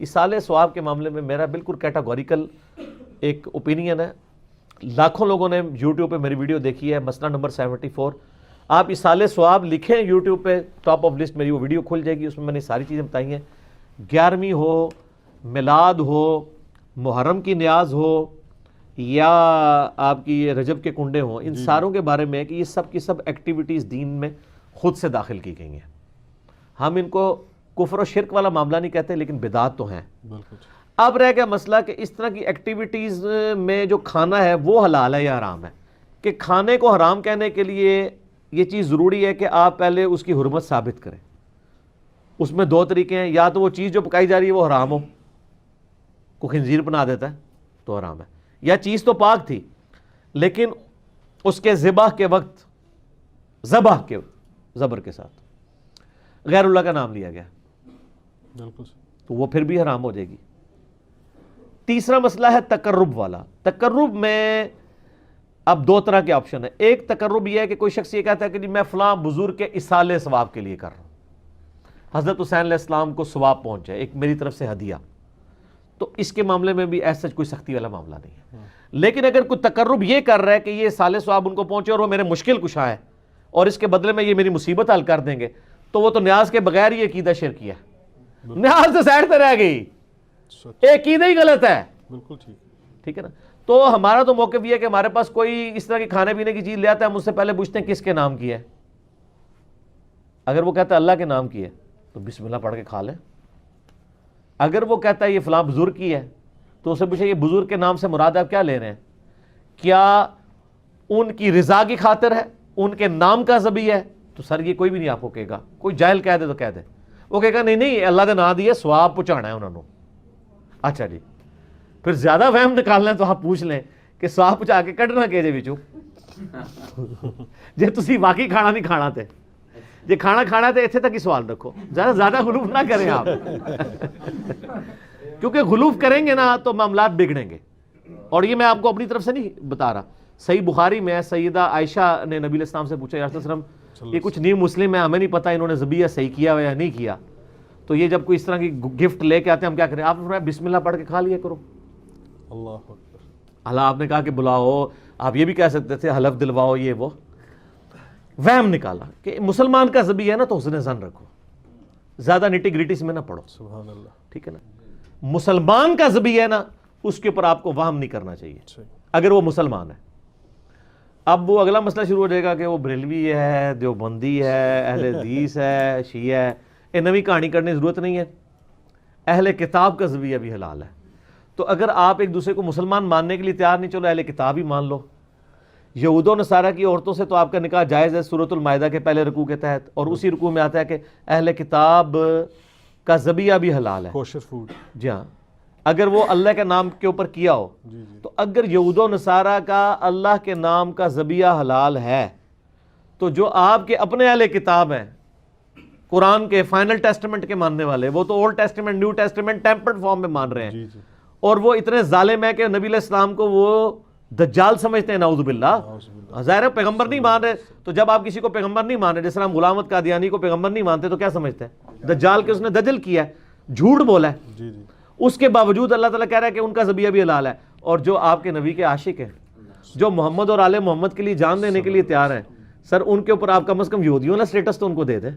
ایصال ثواب کے معاملے میں میرا بالکل کیٹاگوریکل ایک اوپینین ہے. لاکھوں لوگوں نے یوٹیوب پہ میری ویڈیو دیکھی ہے, مسئلہ نمبر 74. آپ ایصال ثواب لکھیں یوٹیوب پہ, ٹاپ آف لسٹ میری وہ ویڈیو کھل جائے گی, اس میں نے ساری چیزیں بتائی ہیں. 11ویں ہو, میلاد ہو, محرم کی نیاز ہو, یا آپ کی یہ رجب کے کنڈے ہوں, ان ساروں کے بارے میں کہ یہ سب کی سب ایکٹیویٹیز دین میں خود سے داخل کی گئی ہیں. ہم ان کو کفر و شرک والا معاملہ نہیں کہتے, لیکن بدعات تو ہیں. اب رہ گیا مسئلہ کہ اس طرح کی ایکٹیویٹیز میں جو کھانا ہے وہ حلال ہے یا حرام ہے. کہ کھانے کو حرام کہنے کے لیے یہ چیز ضروری ہے کہ آپ پہلے اس کی حرمت ثابت کریں. اس میں دو طریقے ہیں, یا تو وہ چیز جو پکائی جا رہی ہے وہ حرام ہو, کوئی خنزیر بنا دیتا ہے تو حرام ہے, یا چیز تو پاک تھی لیکن اس کے ذبح کے وقت ذبح کے زبر کے ساتھ غیر اللہ کا نام لیا گیا تو وہ پھر بھی حرام ہو جائے گی. تیسرا مسئلہ ہے تقرب والا. تقرب میں اب دو طرح کے آپشن ہیں. ایک تقرب یہ ہے کہ کوئی شخص یہ کہتا ہے کہ میں فلاں بزرگ کے ایصال ثواب کے لیے کر رہا ہوں, حضرت حسین علیہ السلام کو ثواب پہنچ جائے, ایک میری طرف سے ہدیہ. تو اس کے معاملے میں بھی ایسا کوئی سختی والا معاملہ نہیں ہے. لیکن اگر کوئی تقرب یہ کر رہا ہے کہ یہ ایصال ثواب ان کو پہنچے اور وہ میرے مشکل کشا ہے اور اس کے بدلے میں یہ میری مصیبت حل کر دیں گے, تو وہ تو نیاز کے بغیر ہی عقیدہ شرکی ہے. نیاز تو سائڈ پہ رہ گئی, عقیدہ ہی غلط ہے. بالکل ٹھیک ہے نا. تو ہمارا تو موقف یہ ہے کہ ہمارے پاس کوئی اس طرح کی کھانے پینے کی چیز لے آتا ہے, ہم اس سے پہلے پوچھتے ہیں کس کے نام کی ہے. اگر وہ کہتا ہے اللہ کے نام کی ہے تو بسم اللہ پڑھ کے کھا لیں. اگر وہ کہتا ہے یہ فلاں بزرگ کی ہے تو اسے پوچھے یہ بزرگ کے نام سے مراد آپ کیا لے رہے ہیں, کیا ان کی رضا کی خاطر ہے, ان کے نام کا ذبیح ہے؟ تو سر یہ کوئی بھی نہیں آپ کو کہے گا. کوئی جاہل کہہ دے تو کہہ دے, وہ کہے گا نہیں اللہ کے نام دیے ثواب پہنچانا ہے انہوں نے. اچھا جی, پھر زیادہ وہم نکالنا ہے تو آپ پوچھ لیں کہ ثواب پہنچا کے کڈنا کہ جے وچوں جے تسی واقعی کھانا نہیں کھانا تے, جے کھانا کھانا تے اتنے تک ہی سوال رکھو, زیادہ غلوف نہ کریں آپ کیونکہ غلوف کریں گے نا تو معاملات بگڑیں گے. اور یہ میں آپ کو اپنی طرف سے نہیں بتا رہا, صحیح بخاری میں سیدہ عائشہ نے نبی علیہ السلام سے پوچھا یا رسول اللہ علیہ وسلم یہ کچھ نیو مسلم ہے, ہمیں نہیں پتا انہوں نے ذبیحہ صحیح کیا ہوا یا نہیں کیا, تو یہ جب کوئی اس طرح کی گفٹ لے کے آتے ہیں ہم کیا کریں؟ آپ نے بسم اللہ پڑھ کے کھا لیا کرو. اللہ اکبر. اللہ آپ نے کہا کہ بلاؤ, آپ یہ بھی کہہ سکتے تھے حلف دلواؤ, یہ وہ وہم نکالا کہ مسلمان کا ذبیحہ ہے نا تو حسن ظن رکھو, زیادہ نٹی گریٹی میں نہ پڑھو. سبحان اللہ. ٹھیک ہے نا. مسلمان کا ذبیحہ ہے نا اس کے اوپر آپ کو وہم نہیں کرنا چاہیے اگر وہ مسلمان ہے. اب وہ اگلا مسئلہ شروع ہو جائے گا کہ وہ بریلوی ہے, دیوبندی ہے, اہل حدیث ہے, شیعہ ہے. یہ نوی کہانی کرنے کی ضرورت نہیں ہے. اہل کتاب کا ذبیحہ بھی حلال ہے. تو اگر آپ ایک دوسرے کو مسلمان ماننے کے لیے تیار نہیں, چلو اہل کتاب ہی مان لو. یہود و نصارہ کی عورتوں سے تو آپ کا نکاح جائز ہے سورۃ المائدہ کے پہلے رکوع کے تحت, اور اسی رکوع میں آتا ہے کہ اہل کتاب کا ذبیحہ بھی حلال ہے, کوشر فوڈ. جی ہاں, اگر وہ اللہ کے نام کے اوپر کیا ہو. تو اگر یہود و نصارہ کا اللہ کے نام کا ذبیحہ حلال ہے تو جو آپ کے اپنے اہل کتاب ہیں قرآن کے فائنل ٹیسٹمنٹ کے ماننے والے, وہ تو old testament new testament tempered form میں مان رہے ہیں, اور وہ اتنے ظالم ہیں کہ نبی علیہ السلام کو وہ دجال سمجھتے ہیں. نعوذ باللہ. ظاہر پیغمبر نہیں مان رہے, تو جب آپ کسی کو پیغمبر نہیں مان رہے, جس طرح ہم غلام احمد قادیانی کو پیغمبر نہیں مانتے, تو کیا سمجھتے ہیں؟ دجال کے اس نے دجل کیا ہے, جھوٹ بولا ہے. اس کے باوجود اللہ تعالیٰ کہہ رہا ہے کہ ان کا ذبیحہ بھی حلال ہے. اور جو آپ کے نبی کے عاشق ہیں, جو محمد اور آل محمد کے لیے جان دینے کے لیے تیار ہیں, سر ان کے اوپر آپ کم از کم یہودیوں والا اسٹیٹس تو ان کو دے دیں.